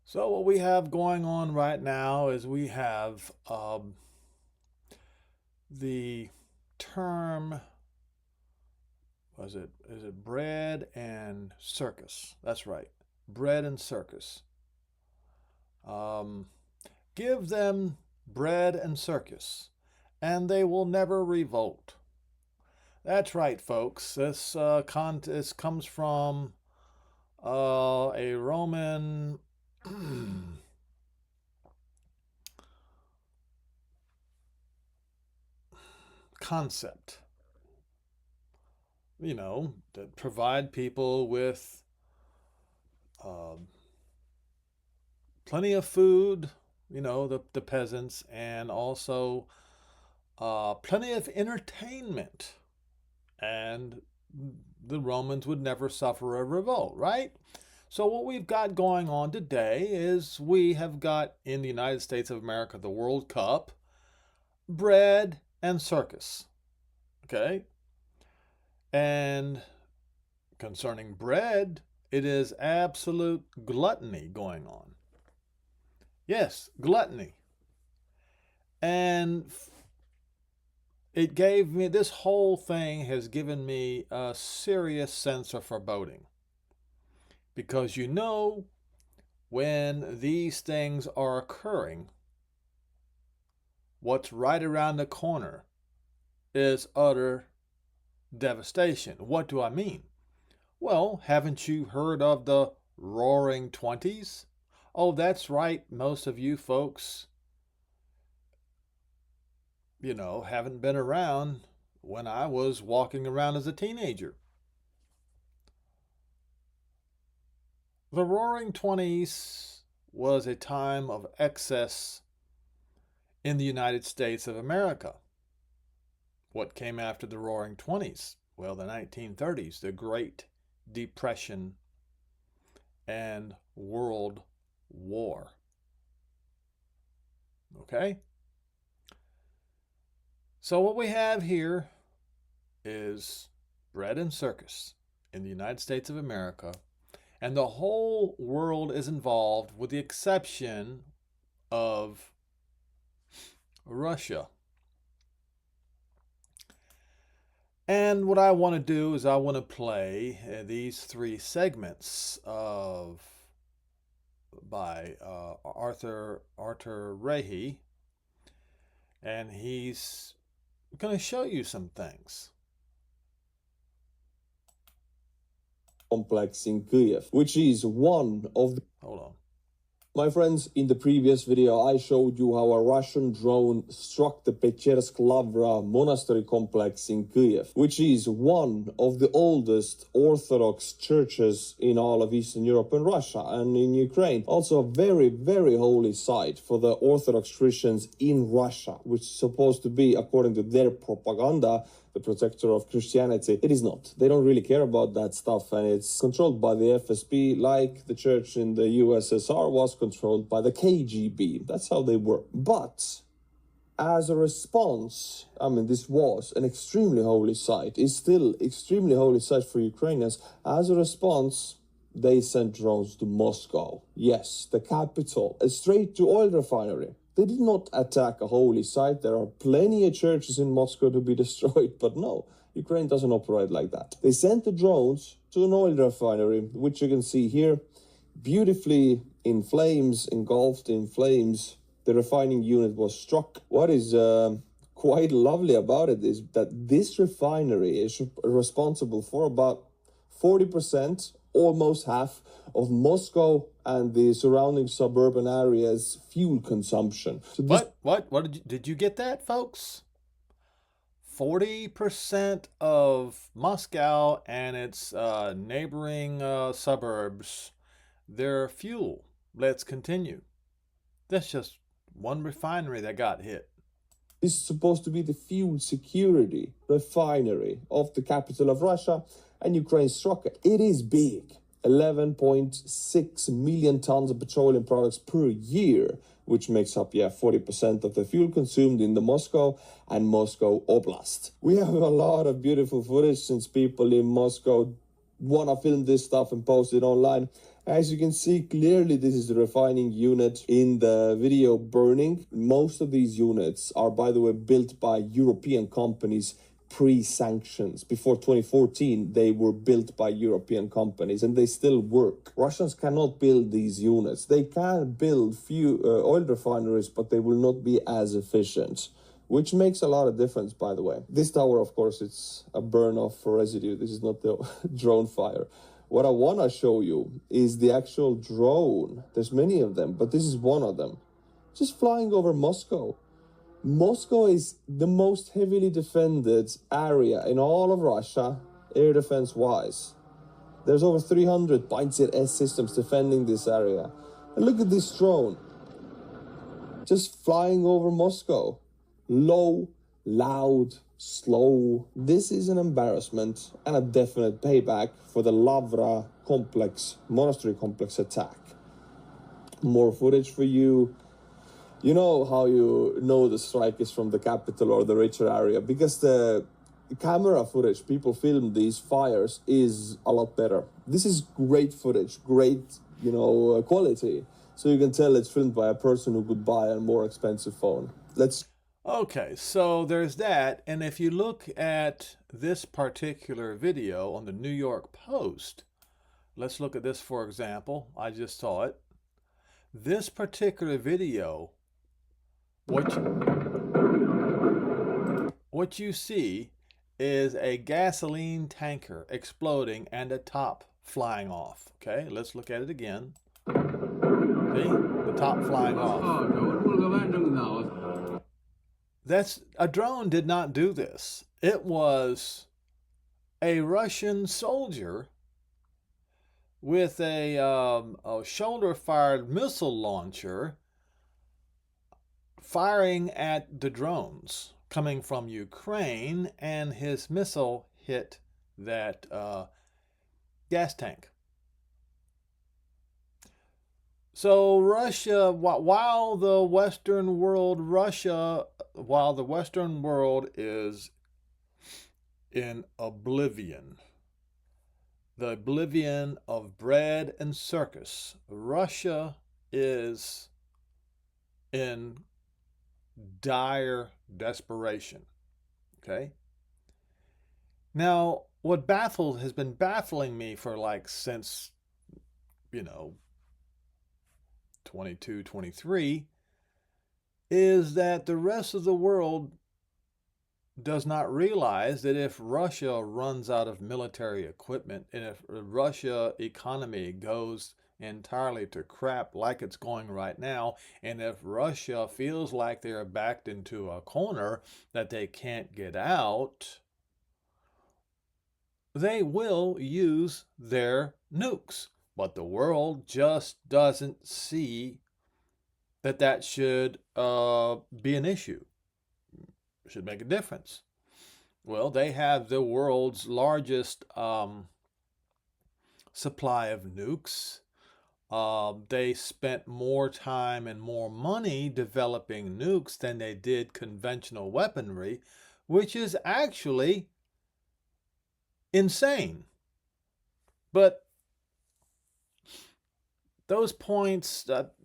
So what we have going on right now is we have the term, is it bread and circus? That's right, bread and circus. Um, Give them bread and circus, and they will never revolt. That's right, folks. This comes from a Roman concept, that provide people with uh, plenty of food, the peasants, and also plenty of entertainment. And the Romans would never suffer a revolt, right? So, what we've got going on today is we have got in the United States of America the World Cup, bread, and circus. Okay? And concerning bread, it is absolute gluttony going on. Yes, gluttony. And it gave me, this whole thing has given me a serious sense of foreboding. Because when these things are occurring, what's right around the corner is utter devastation. What do I mean? Well, haven't you heard of the Roaring Twenties? Oh, that's right, most of you folks, haven't been around when I was walking around as a teenager. The Roaring Twenties was a time of excess in the United States of America. What came after the Roaring Twenties? Well, the 1930s, the Great Depression and World War. Okay? So what we have here is bread and circus in the United States of America, and the whole world is involved with the exception of Russia. And what I want to do is I want to play these three segments by Arthur Rahe, and he's going to show you some things. Complex in Kiev, which is one of the... Hold on. My friends, in the previous video, I showed you how a Russian drone struck the Pechersk Lavra monastery complex in Kiev, which is one of the oldest Orthodox churches in all of Eastern Europe and Russia and in Ukraine. Also a very, very holy site for the Orthodox Christians in Russia, which is supposed to be, according to their propaganda, the protector of Christianity. It is not. They don't really care about that stuff, and it's controlled by the FSB, like the church in the USSR was controlled by the KGB. That's how they work. But as a response, this was an extremely holy site. It's still extremely holy site for Ukrainians. As a response, they sent drones to Moscow. Yes, the capital, straight to oil refinery. They did not attack a holy site. There are plenty of churches in Moscow to be destroyed, but no, Ukraine doesn't operate like that. They sent the drones to an oil refinery, which you can see here, beautifully in flames, engulfed in flames. The refining unit was struck. What is quite lovely about it is that this refinery is responsible for about 40%, almost half, of Moscow and the surrounding suburban areas' fuel consumption. So What did you get that, folks? 40% of Moscow and its neighboring suburbs, their fuel. Let's continue. That's just one refinery that got hit. This is supposed to be the fuel security refinery of the capital of Russia, and Ukraine struck it. It is big. 11.6 million tons of petroleum products per year, which makes up, 40% of the fuel consumed in the Moscow and Moscow Oblast. We have a lot of beautiful footage since people in Moscow want to film this stuff and post it online. As you can see clearly, this is the refining unit in the video burning. Most of these units are, by the way, built by European companies pre-sanctions. Before 2014, they were built by European companies and they still work. Russians cannot build these units. They can build few oil refineries, but they will not be as efficient, which makes a lot of difference, by the way. This tower, of course, it's a burn-off residue. This is not the drone fire. What I want to show you is the actual drone. There's many of them, but this is one of them. Just flying over Moscow. Moscow is the most heavily defended area in all of Russia, air defense-wise. There's over 300 Patriot systems defending this area. And look at this drone. Just flying over Moscow. Low, loud, slow. This is an embarrassment and a definite payback for the Lavra complex, monastery complex attack. More footage for you. You know how you know the strike is from the capital or the richer area, because the camera footage people filmed these fires is a lot better. This is great footage, great, quality. So you can tell it's filmed by a person who could buy a more expensive phone. Okay, so there's that. And if you look at this particular video on the New York Post, let's look at this for example. I just saw it. This particular video, what you see is a gasoline tanker exploding and a top flying off. Okay, let's look at it again. See? The top flying off. That's a drone did not do this. It was a Russian soldier with a shoulder-fired missile launcher firing at the drones coming from Ukraine, and his missile hit that gas tank. So Russia, while the Western world is in oblivion, the oblivion of bread and circus, Russia is in dire desperation. Okay? Now, what has been baffling me for since, 22, 23, is that the rest of the world does not realize that if Russia runs out of military equipment and if the Russia economy goes entirely to crap like it's going right now, and if Russia feels like they're backed into a corner that they can't get out, they will use their nukes. But the world just doesn't see that should be an issue. It should make a difference. Well, they have the world's largest supply of nukes. They spent more time and more money developing nukes than they did conventional weaponry, which is actually insane. But those points,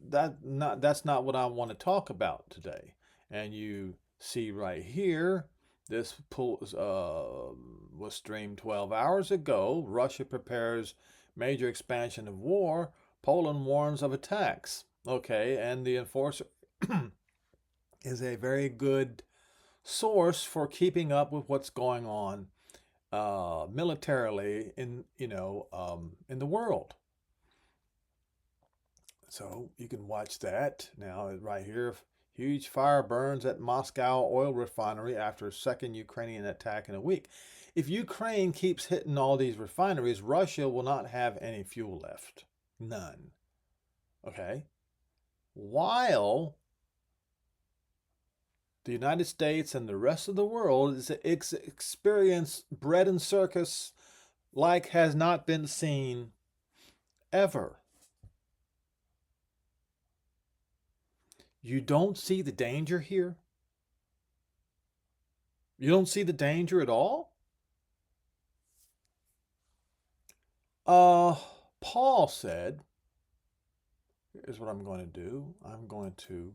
that's not what I want to talk about today. And you see right here, this was streamed 12 hours ago. Russia prepares major expansion of war. Poland warns of attacks. Okay, and the Enforcer is a very good source for keeping up with what's going on militarily in the world. So you can watch that now. Right here, huge fire burns at Moscow oil refinery after second Ukrainian attack in a week. If Ukraine keeps hitting all these refineries, Russia will not have any fuel left. None. Okay? While the United States and the rest of the world is experience bread and circus like has not been seen ever. You don't see the danger here? You don't see the danger at all? Paul said Here's what I'm going to do. I'm going to,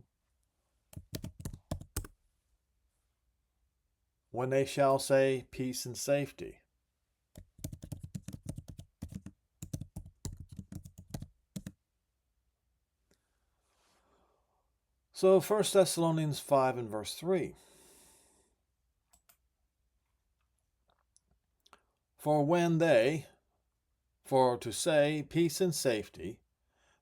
when they shall say peace and safety. So 1 Thessalonians 5 and verse 3. For when for to say peace and safety,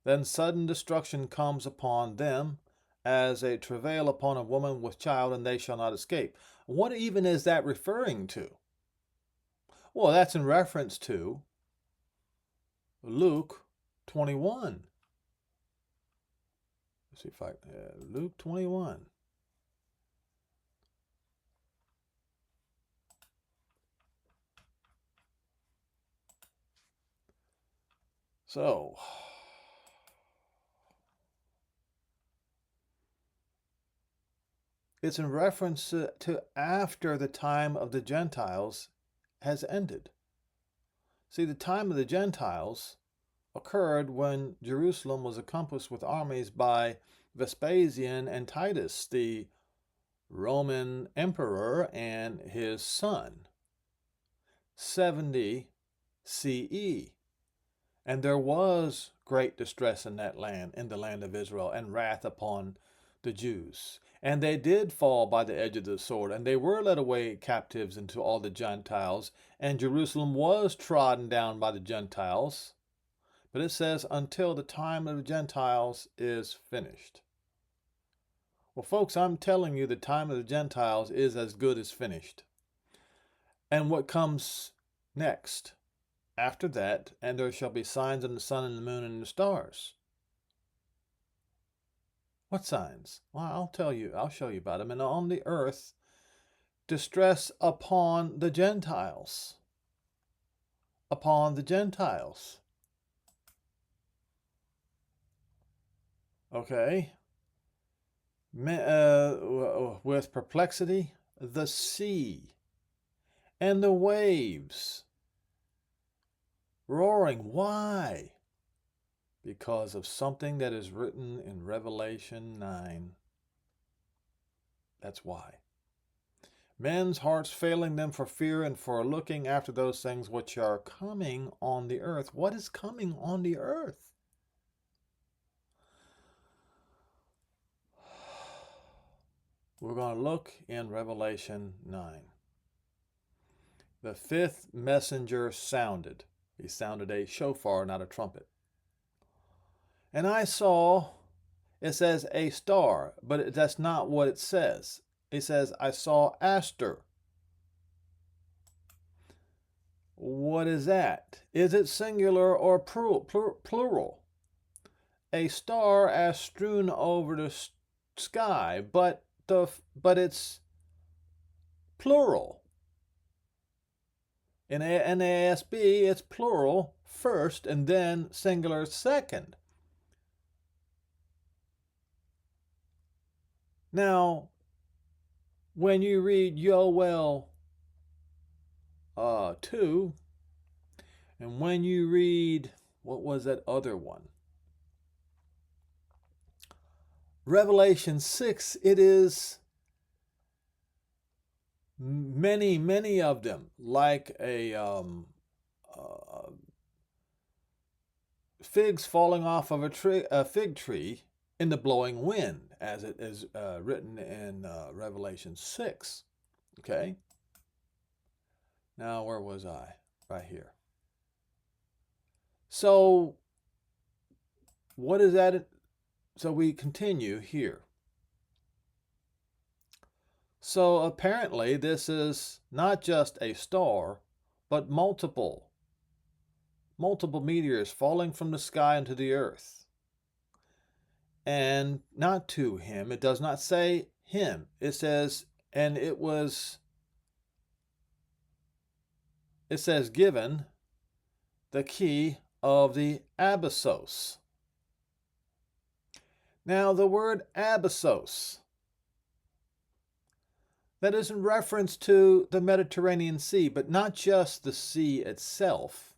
then sudden destruction comes upon them as a travail upon a woman with child, and they shall not escape. What even is that referring to? Well, that's in reference to Luke 21. Let's see if Luke 21. So, it's in reference to after the time of the Gentiles has ended. See, the time of the Gentiles occurred when Jerusalem was encompassed with armies by Vespasian and Titus, the Roman emperor, and his son, 70 CE. And there was great distress in that land, in the land of Israel, and wrath upon the Jews. And they did fall by the edge of the sword, and they were led away captives into all the Gentiles, and Jerusalem was trodden down by the Gentiles. But it says, until the time of the Gentiles is finished. Well, folks, I'm telling you, the time of the Gentiles is as good as finished. And what comes next? After that, and there shall be signs in the sun and the moon and in the stars. What signs? Well, I'll tell you. I'll show you about them. And on the earth, distress upon the Gentiles. Upon the Gentiles. Okay. With perplexity, the sea and the waves roaring. Why? Because of something that is written in Revelation 9. That's why. Men's hearts failing them for fear and for looking after those things which are coming on the earth. What is coming on the earth? We're going to look in Revelation 9. The fifth messenger sounded. He sounded a shofar, not a trumpet. And I saw, it says a star, but that's not what it says. It says, I saw Aster. What is that? Is it singular or plural? A star as strewn over the sky, but it's plural. In NASB, it's plural first and then singular second. Now, when you read Yoel 2, and when you read, what was that other one? Revelation 6, it is many of them, like a figs falling off of a fig tree in the blowing wind, as it is written in Revelation 6. Okay? Now, where was I? Right here. So, what is that? So we continue here. So apparently this is not just a star, but multiple meteors falling from the sky into the earth. And not to him. It does not say him. It says, and it says given the key of the abyssos. Now the word abyssos, that is in reference to the Mediterranean Sea, but not just the sea itself,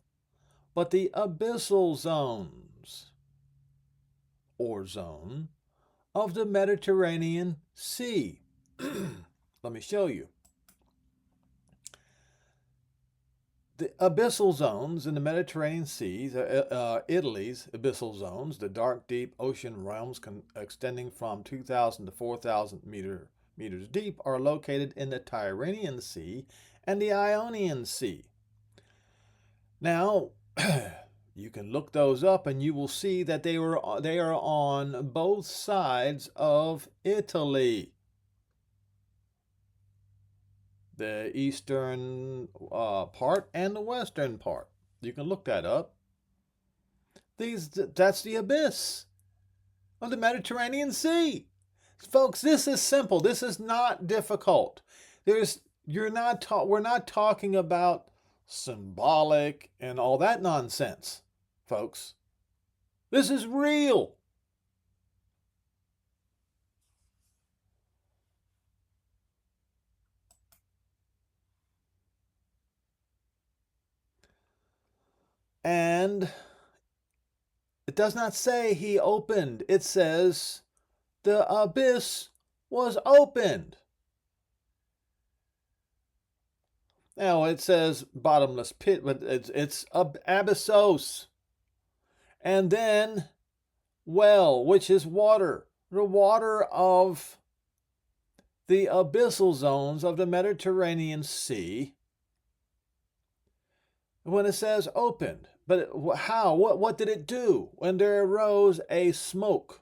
but the abyssal zones. or zone of the Mediterranean Sea. Let me show you. The abyssal zones in the Mediterranean Sea, Italy's abyssal zones, the dark, deep ocean realms extending from 2,000 to 4,000 meters deep, are located in the Tyrrhenian Sea and the Ionian Sea. Now, you can look those up and you will see that they are on both sides of Italy. The eastern part and the western part. You can look that up. That's the abyss of the Mediterranean Sea. Folks, this is simple. This is not difficult. We're not talking about symbolic and all that nonsense, folks. This is real. And it does not say he opened. It says the abyss was opened. Now it says bottomless pit, but it's abyssos. And then well, which is water. The water of the abyssal zones of the Mediterranean Sea. When it says opened, but how? What did it do? When there arose a smoke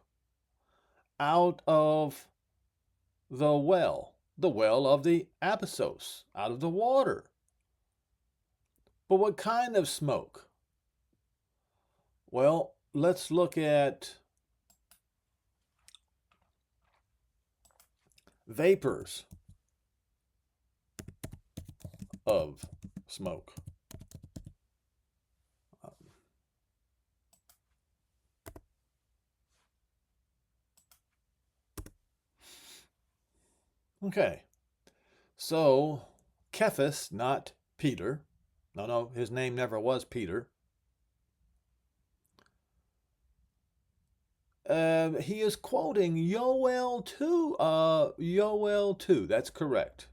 out of the well of the abyssos, out of the water. But what kind of smoke? Well, let's look at vapors of smoke. Okay, so Cephas, not Peter. No, his name never was Peter. He is quoting Yoel 2. Yoel 2, that's correct.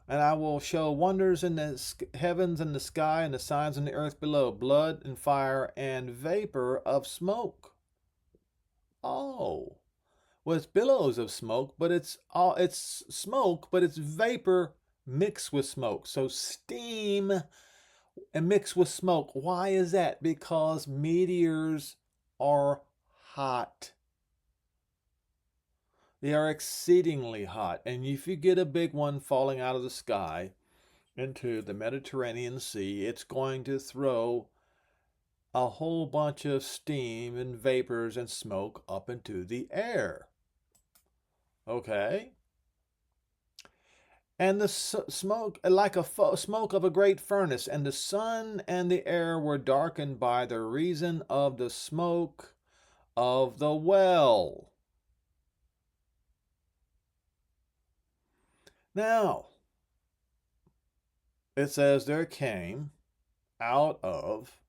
And I will show wonders in the heavens and the sky and the signs in the earth below, blood and fire and vapor of smoke. Oh, well, it's billows of smoke, but it's smoke, but it's vapor mixed with smoke. So steam and mixed with smoke. Why is that? Because meteors are hot. They are exceedingly hot. And if you get a big one falling out of the sky into the Mediterranean Sea, it's going to throw a whole bunch of steam and vapors and smoke up into the air. Okay? And the smoke, like a smoke of a great furnace, and the sun and the air were darkened by the reason of the smoke of the well. Now, it says there came out of,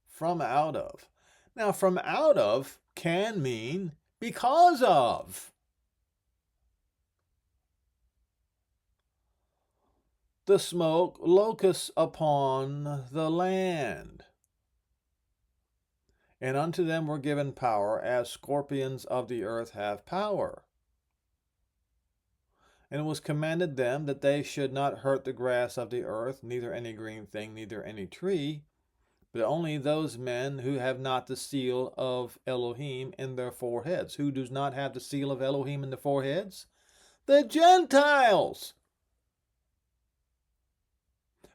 from out of. Now, from out of can mean because of. The smoke locusts upon the land. And unto them were given power, as scorpions of the earth have power. And it was commanded them that they should not hurt the grass of the earth, neither any green thing, neither any tree, but only those men who have not the seal of Elohim in their foreheads. Who does not have the seal of Elohim in their foreheads? The Gentiles!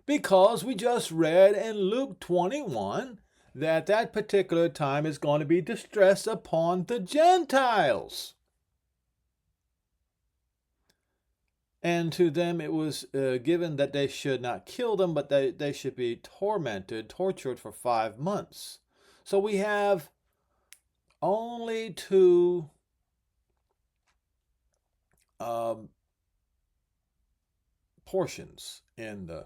Because we just read in Luke 21 that particular time is going to be distress upon the Gentiles. And to them it was given that they should not kill them, but they should be tortured for 5 months. So we have only two portions in the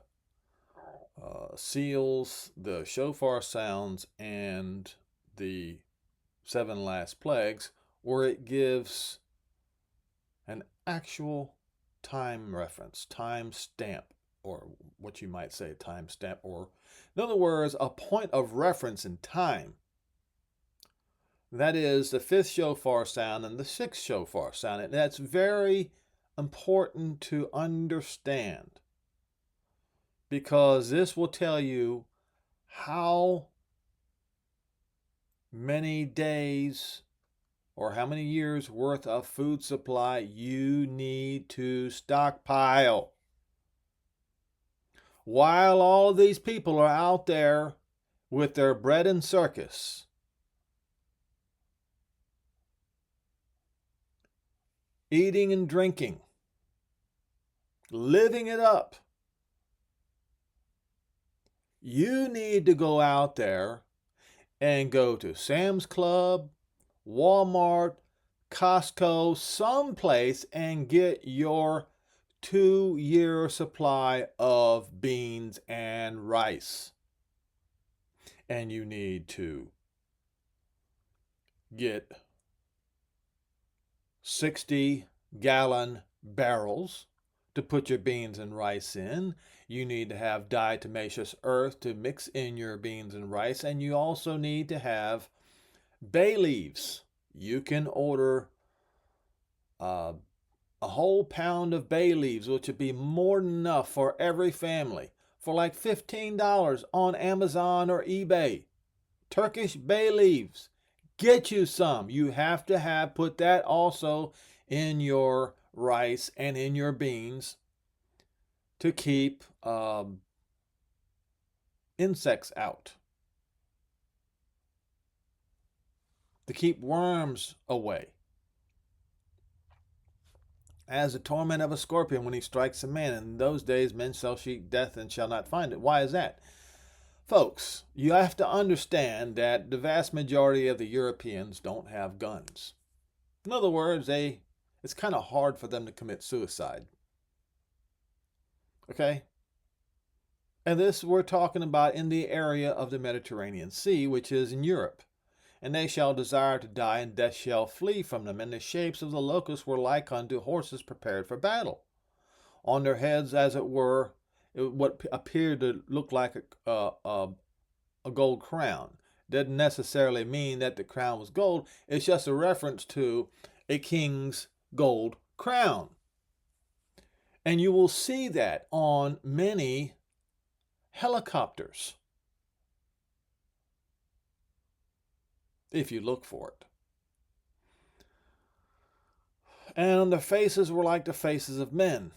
seals, the shofar sounds, and the seven last plagues, where it gives an actual time reference, time stamp, or what you might say, time stamp, or in other words, a point of reference in time. That is the fifth shofar sound and the sixth shofar sound. And that's very important to understand, because this will tell you how many days or how many years worth of food supply you need to stockpile. While all of these people are out there with their bread and circus, eating and drinking, living it up, you need to go out there and go to Sam's Club, Walmart, Costco, someplace, and get your 2-year supply of beans and rice. And you need to get 60-gallon barrels to put your beans and rice in. You need to have diatomaceous earth to mix in your beans and rice. And you also need to have bay leaves. You can order a whole pound of bay leaves, which would be more than enough for every family, for like $15 on Amazon or eBay. Turkish bay leaves. Get you some. You have to put that also in your rice and in your beans to keep insects out, to keep worms away. As the torment of a scorpion when he strikes a man. In those days, men shall seek death and shall not find it. Why is that? Folks, you have to understand that the vast majority of the Europeans don't have guns. In other words, it's kind of hard for them to commit suicide. Okay? And this we're talking about in the area of the Mediterranean Sea, which is in Europe. And they shall desire to die, and death shall flee from them. And the shapes of the locusts were like unto horses prepared for battle. On their heads, as it were, what appeared to look like a gold crown. Doesn't necessarily mean that the crown was gold. It's just a reference to a king's gold crown. And you will see that on many helicopters if you look for it. And their faces were like the faces of men.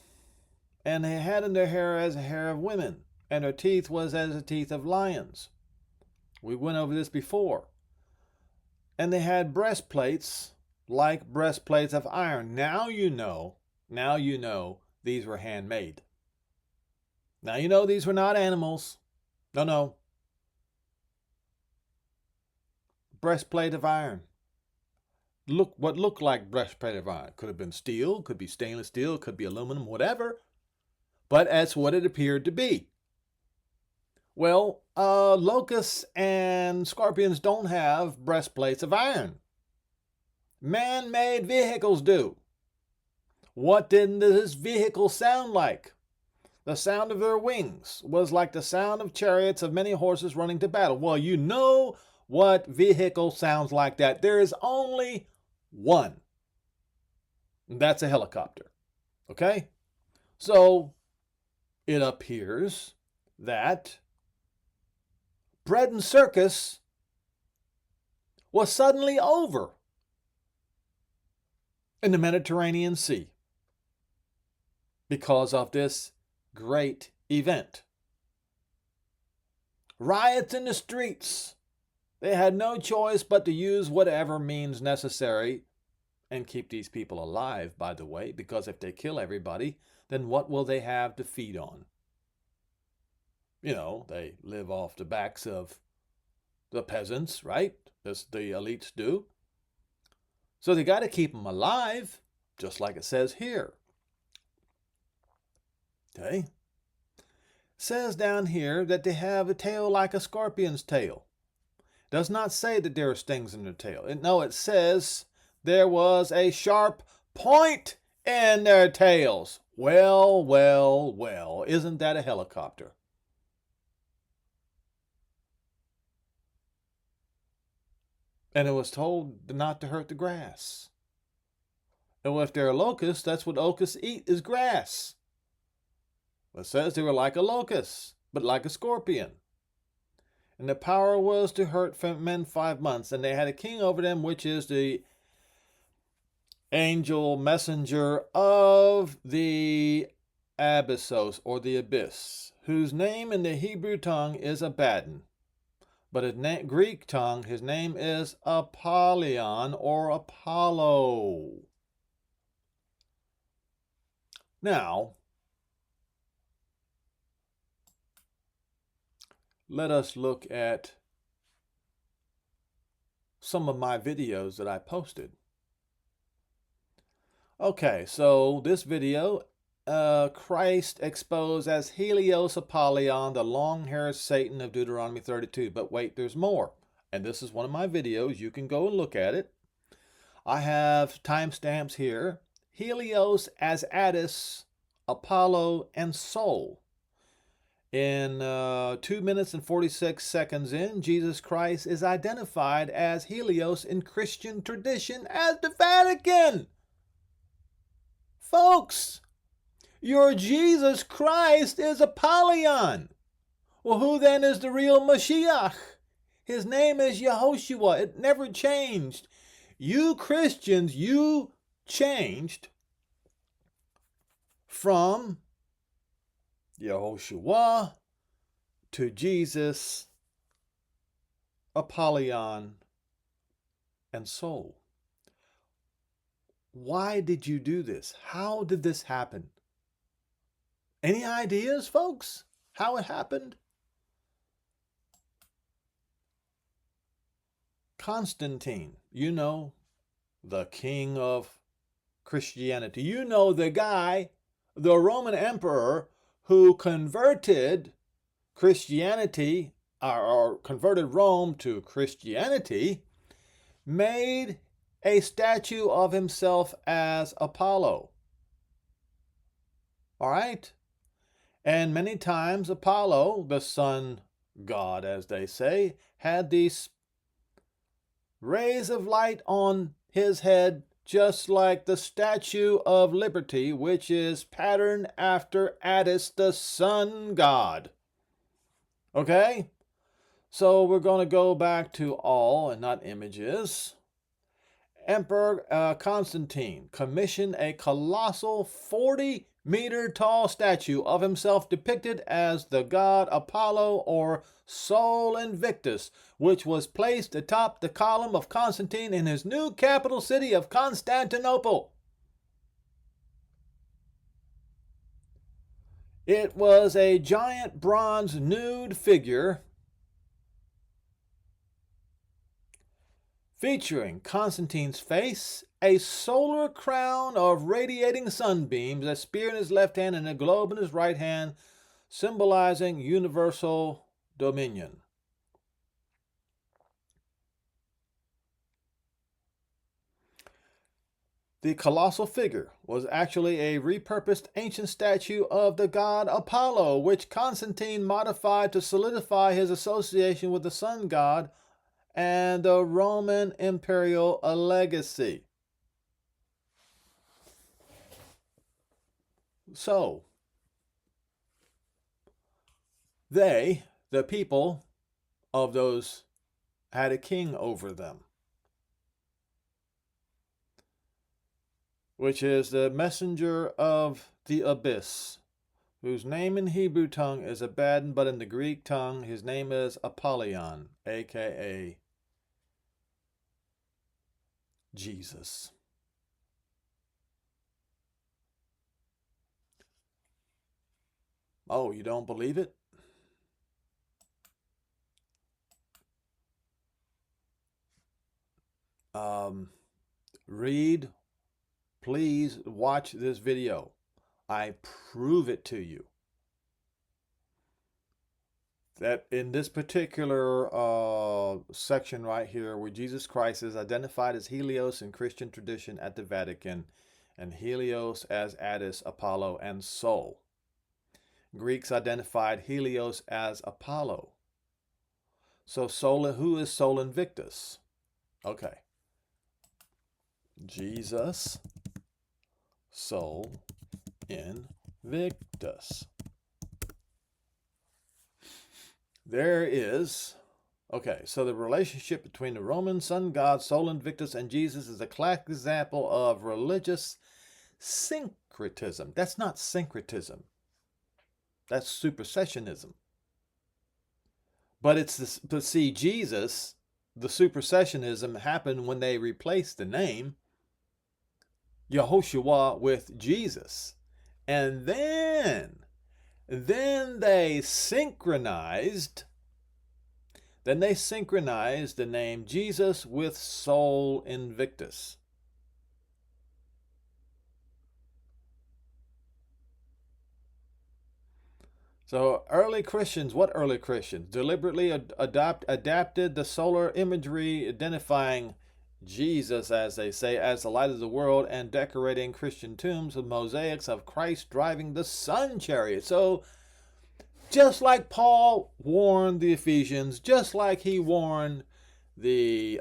And they had in their hair as the hair of women. And their teeth was as the teeth of lions. We went over this before. And they had breastplates like breastplates of iron. Now you know these were handmade. Now you know these were not animals. No. Breastplate of iron. What looked like breastplate of iron. Could have been steel, could be stainless steel, could be aluminum, whatever. But that's what it appeared to be. Well, locusts and scorpions don't have breastplates of iron. Man-made vehicles do. What did this vehicle sound like? The sound of their wings was like the sound of chariots of many horses running to battle. Well, you know what vehicle sounds like that. There is only one. That's a helicopter. Okay? So, it appears that bread and circus was suddenly over in the Mediterranean Sea because of this great event. Riots in the streets. They had no choice but to use whatever means necessary and keep these people alive, by the way, because if they kill everybody, then what will they have to feed on? You know, they live off the backs of the peasants, right? As the elites do. So they got to keep them alive, just like it says here. Okay? It says down here that they have a tail like a scorpion's tail. Does not say that there are stings in their tail. No, it says there was a sharp point in their tails. Well, well, well, isn't that a helicopter? And it was told not to hurt the grass. And if they're a locust, that's what locusts eat, is grass. It says they were like a locust, but like a scorpion. And the power was to hurt men 5 months, and they had a king over them, which is the angel messenger of the Abyssos, or the abyss, whose name in the Hebrew tongue is Abaddon. But in Greek tongue, his name is Apollyon, or Apollo. Now, let us look at some of my videos that I posted. Okay, so this video, Christ exposed as Helios Apollyon, the long-haired Satan of Deuteronomy 32. But wait, there's more. And this is one of my videos. You can go and look at it. I have timestamps here. Helios as Attis, Apollo, and Sol. In 2 minutes and 46 seconds in, Jesus Christ is identified as Helios in Christian tradition as the Vatican. Folks, your Jesus Christ is Apollyon. Well, who then is the real Mashiach? His name is Yehoshua. It never changed. You Christians, you changed from Yehoshua to Jesus, Apollyon, and Sol. Why did you do this? How did this happen? Any ideas, folks, how it happened? Constantine, you know, the king of Christianity. You know the guy, the Roman emperor, who converted Christianity, or converted Rome to Christianity, made a statue of himself as Apollo. All right? And many times Apollo, the sun god, as they say, had these rays of light on his head, just like the Statue of Liberty, which is patterned after Attis, the sun god. Okay? So we're going to go back to all and not images. Emperor Constantine commissioned a colossal 40-meter tall statue of himself depicted as the god Apollo, or Sol Invictus, which was placed atop the column of Constantine in his new capital city of Constantinople. It was a giant bronze nude figure featuring Constantine's face, a solar crown of radiating sunbeams, a spear in his left hand and a globe in his right hand, symbolizing universal dominion. The colossal figure was actually a repurposed ancient statue of the god Apollo, which Constantine modified to solidify his association with the sun god and the Roman imperial legacy. So, they, the people of those, had a king over them, which is the messenger of the abyss, whose name in Hebrew tongue is Abaddon, but in the Greek tongue his name is Apollyon, aka Jesus. Oh, you don't believe it? Read, please watch this video. I prove it to you. that in this particular section right here, where Jesus Christ is identified as Helios in Christian tradition at the Vatican, and Helios as Attis, Apollo, and Sol. Greeks identified Helios as Apollo. So Sol, who is Sol Invictus? Okay. Jesus, Sol Invictus. There is, okay, so the relationship between the Roman sun god Sol Invictus and Jesus is a classic example of religious syncretism. That's not syncretism. That's supersessionism. But it's this, but see, Jesus, the supersessionism happened when they replaced the name Yehoshua with Jesus. And then they synchronized the name Jesus with Sol Invictus. So early Christians, what early Christians? Deliberately adapted the solar imagery, identifying Jesus, as they say, as the light of the world, and decorating Christian tombs with mosaics of Christ driving the sun chariot. So just like Paul warned the Ephesians, just like he warned the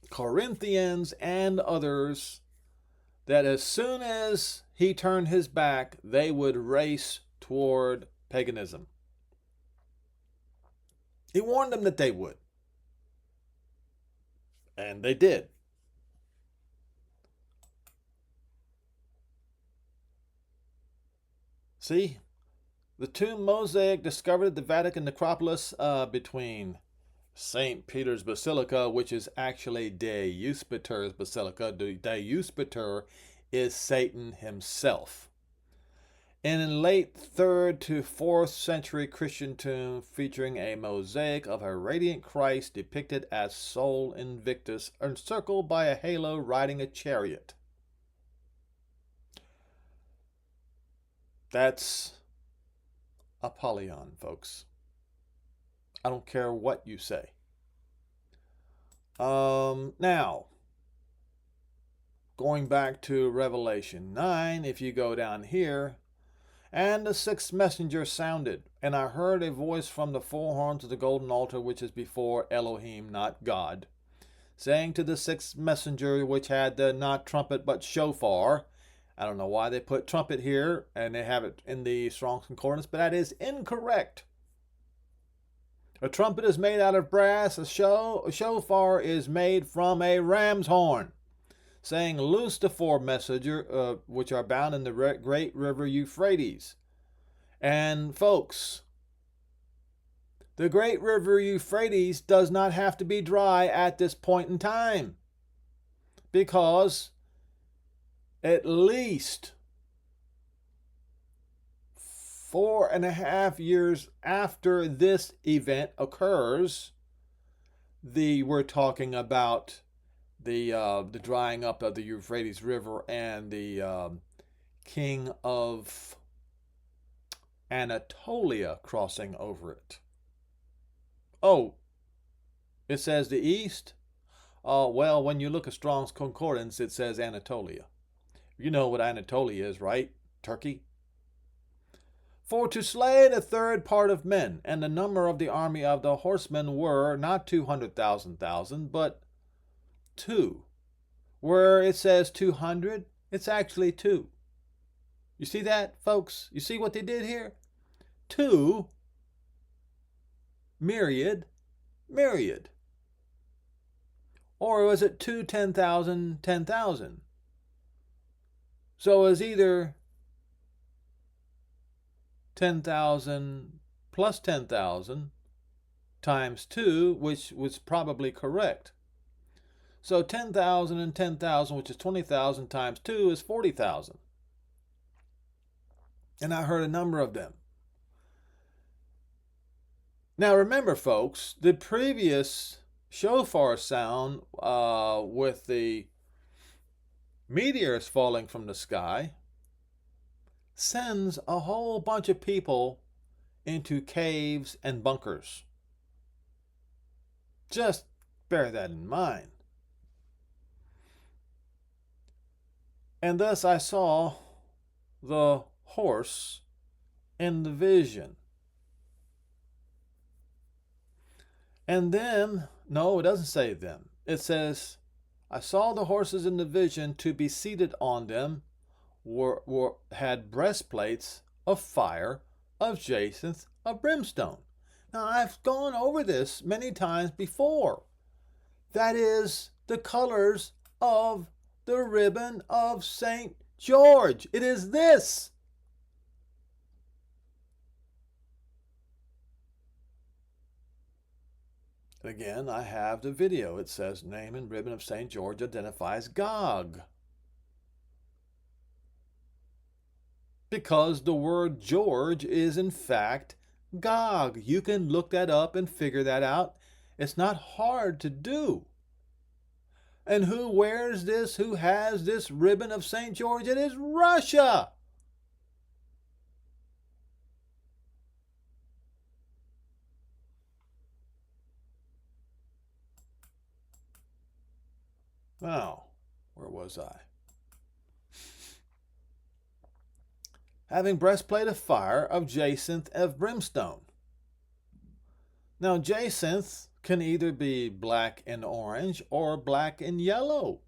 Corinthians and others, that as soon as he turned his back, they would race toward paganism. He warned them that they would. And they did. See, the tomb mosaic discovered at the Vatican necropolis between St. Peter's Basilica, which is actually De Uspiter's Basilica. De Uspiter is Satan himself. In a late 3rd to 4th century Christian tomb featuring a mosaic of a radiant Christ depicted as Sol Invictus, encircled by a halo riding a chariot. That's Apollyon, folks. I don't care what you say. Now, going back to Revelation 9, if you go down here, and the sixth messenger sounded, and I heard a voice from the four horns of the golden altar which is before Elohim, not God, saying to the sixth messenger, which had the not trumpet but shofar. I don't know why they put trumpet here, and they have it in the Strong's Concordance, but that is incorrect. A trumpet is made out of brass, a shofar is made from a ram's horn, saying, loose the four messengers which are bound in the great river Euphrates. And folks, the great river Euphrates does not have to be dry at this point in time, because at least 4.5 years after this event occurs, we're talking about the drying up of the Euphrates River and the king of Anatolia crossing over it. Oh, it says the east? Well, when you look at Strong's Concordance, it says Anatolia. You know what Anatolia is, right? Turkey. For to slay the third part of men, and the number of the army of the horsemen were not 200,000, but 2. Where it says 200, it's actually 2. You see that, folks? You see what they did here? 2 myriad. Or was it 2 10,000 10,000? So it was either 10,000 plus 10,000 times 2, which was probably correct. So 10,000 and 10,000, which is 20,000 times 2, is 40,000. And I heard a number of them. Now remember, folks, the previous shofar sound with the meteors falling from the sky sends a whole bunch of people into caves and bunkers. Just bear that in mind. And thus I saw the horse in the vision. And then, no, it doesn't say them. It says, I saw the horses in the vision to be seated on them had breastplates of fire, of jacinth, of brimstone. Now, I've gone over this many times before. That is the colors of the ribbon of St. George. It is this. Again, I have the video. It says, name and ribbon of St. George identifies Gog. Because the word George is in fact Gog. You can look that up and figure that out. It's not hard to do. And who wears this? Who has this ribbon of St. George? It is Russia. Now, where was I? Having breastplate of fire, of jacinth, of brimstone. Now, jacinth can either be black and orange or black and yellow.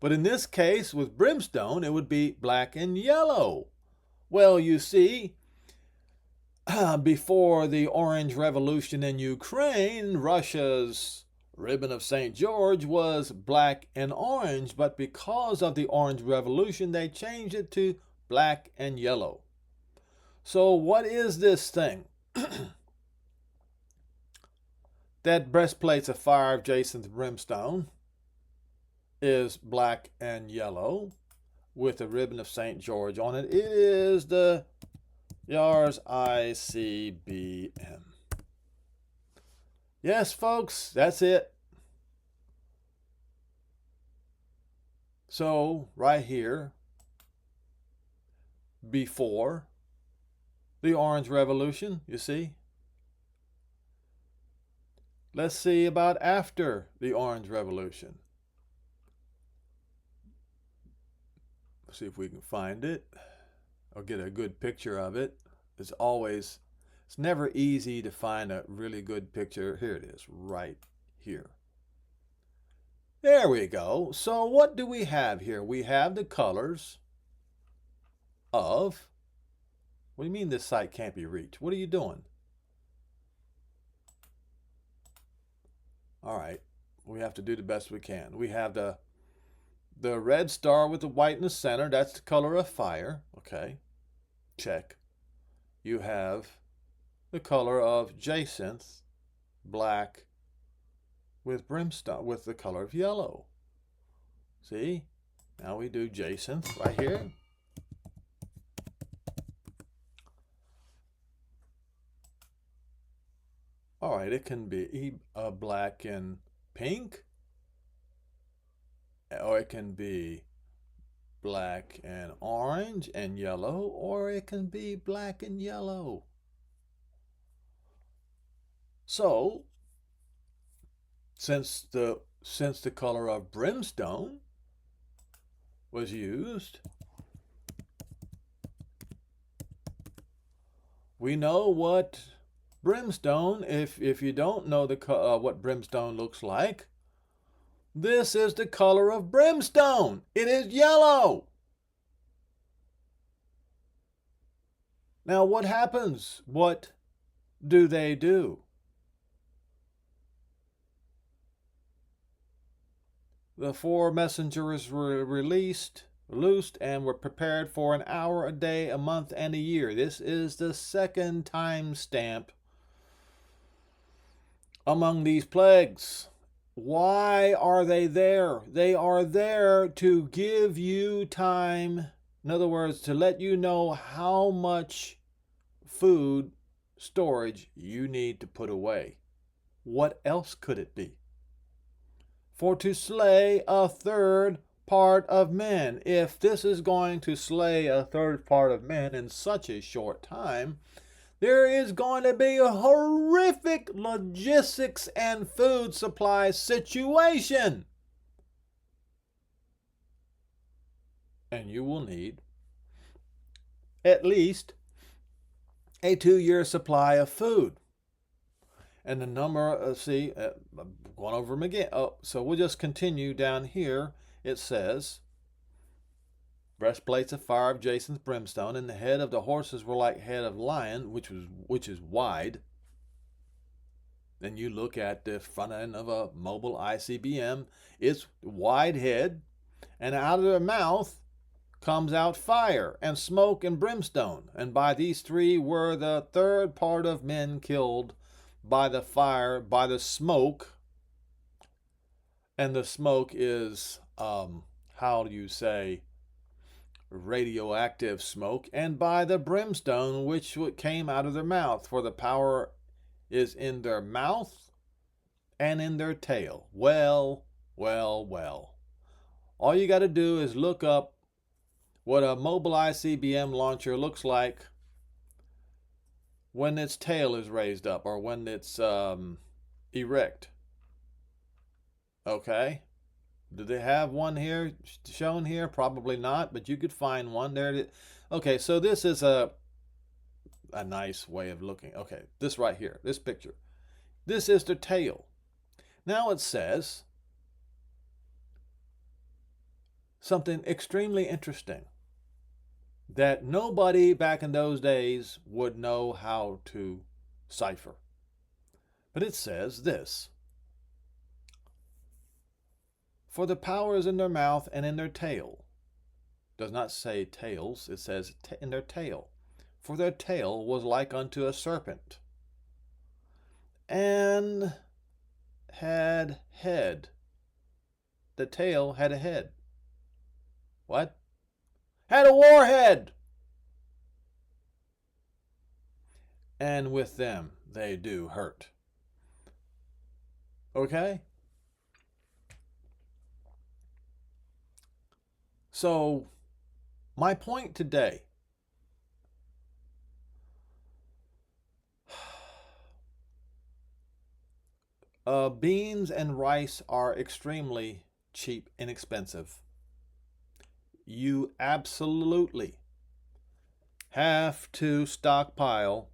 But in this case, with brimstone, it would be black and yellow. Well, you see, before the Orange Revolution in Ukraine, Russia's ribbon of St. George was black and orange, but because of the Orange Revolution, they changed it to black and yellow. So what is this thing? That breastplates of fire of jacinth brimstone is black and yellow with a ribbon of St. George on it. It is the Yars ICBM. Yes, folks, that's it. So, right here, before the Orange Revolution, you see? Let's see about after the Orange Revolution. Let's see if we can find it or get a good picture of it. It's never easy to find a really good picture. Here it is, right here. There we go. So what do we have here? We have the colors of... What do you mean this site can't be reached? What are you doing? All right, we have to do the best we can. We have the red star with the white in the center. That's the color of fire. Okay, check. You have the color of jacinth, black, with brimstone, with the color of yellow. See? Now we do jacinth right here. All right, it can be black and pink, or it can be black and orange and yellow, or it can be black and yellow. So, since the color of brimstone was used, we know what brimstone, if you don't know what brimstone looks like, this is the color of brimstone. It is yellow. Now what happens? What do they do? The 4 messengers were loosed, and were prepared for an hour, a day, a month, and a year. This is the second time stamp among these plagues. Why are they there? They are there to give you time. In other words, to let you know how much food storage you need to put away. What else could it be? For to slay a third part of men. If this is going to slay a third part of men in such a short time, there is going to be a horrific logistics and food supply situation. And you will need at least a 2-year supply of food. And the number, going over them again. Oh, so we'll just continue down here. It says, breastplates of fire of Jason's brimstone, and the head of the horses were like head of lion, which is wide. Then you look at the front end of a mobile ICBM. It's wide head, and out of their mouth comes out fire and smoke and brimstone. And by these three were the third part of men killed by the fire, by the smoke. And the smoke is, how do you say, radioactive smoke, and by the brimstone which came out of their mouth, for the power is in their mouth and in their tail. Well, well, well. All you got to do is look up what a mobile ICBM launcher looks like when its tail is raised up, or when it's erect. Okay? Do they have one here shown here? Probably not, but you could find one. There it is. Okay, so this is a nice way of looking. Okay, this right here, this picture. This is the tail. Now it says something extremely interesting that nobody back in those days would know how to cipher. But it says this: for the power is in their mouth and in their tail. It does not say tails, it says in their tail. For their tail was like unto a serpent, and had head. The tail had a head. What? Had a warhead! And with them they do hurt. Okay? So, my point today, beans and rice are extremely cheap, inexpensive. You absolutely have to stockpile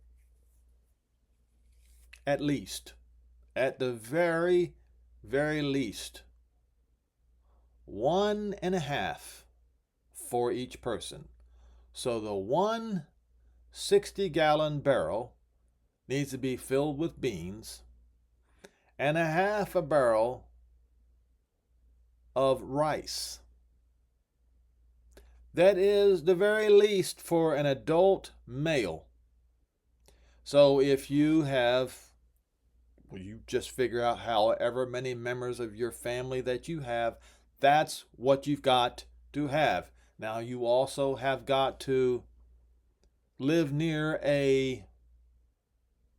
at least, at the very, very least, 1.5 for each person. So the 160-gallon barrel needs to be filled with beans, and a half a barrel of rice. That is the very least for an adult male. So if you have, well, you just figure out however many members of your family that you have, that's what you've got to have. Now you also have got to live near a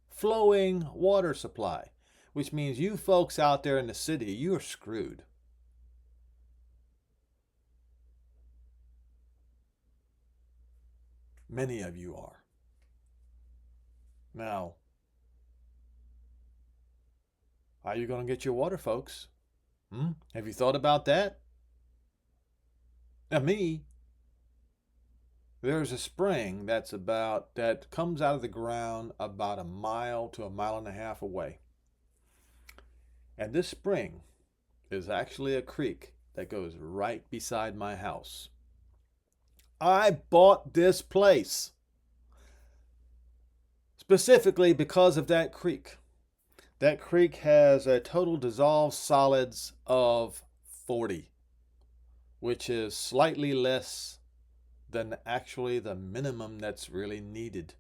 flowing water supply, which means you folks out there in the city, you're screwed. Many of you are. Now, how are you going to get your water, folks? Have you thought about that? Now, there's a spring that comes out of the ground about a mile to a mile and a half away. And this spring is actually a creek that goes right beside my house. I bought this place specifically because of that creek. That creek has a total dissolved solids of 40, which is slightly less than actually the minimum that's really needed.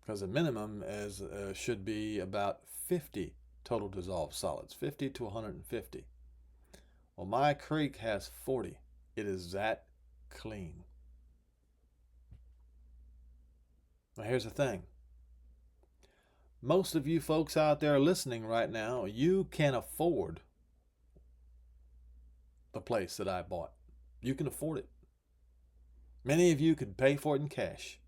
Because the minimum should be about 50 total dissolved solids, 50 to 150. Well, my creek has 40. It is that clean. Now here's the thing. Most of you folks out there listening right now, you can afford the place that I bought. You can afford it. Many of you could pay for it in cash.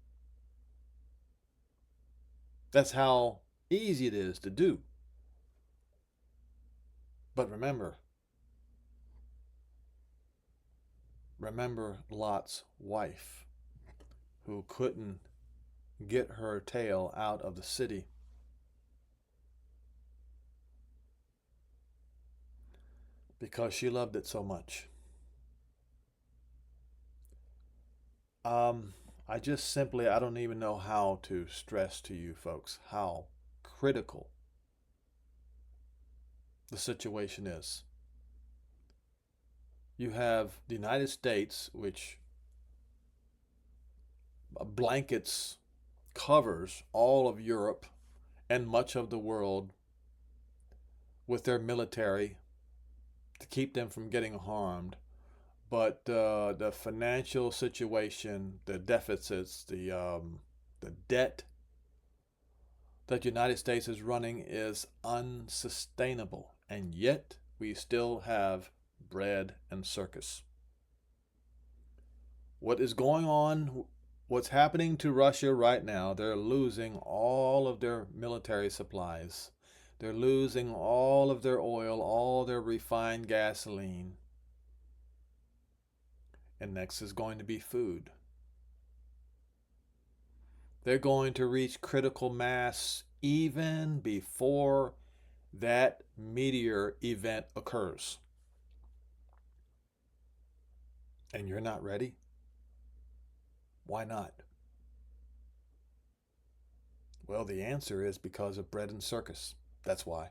That's how easy it is to do. But remember Lot's wife, who couldn't get her tail out of the city because she loved it so much. Um, I just simply, I don't even know how to stress to you folks how critical the situation is. You have the United States, which blankets, covers all of Europe and much of the world with their military to keep them from getting harmed. But the financial situation, the deficits, the debt that the United States is running is unsustainable. And yet we still have bread and circus. What is going on, what's happening to Russia right now, they're losing all of their military supplies. They're losing all of their oil, all their refined gasoline. And next is going to be food. They're going to reach critical mass even before that meteor event occurs. And you're not ready? Why not? Well, the answer is because of bread and circus. That's why.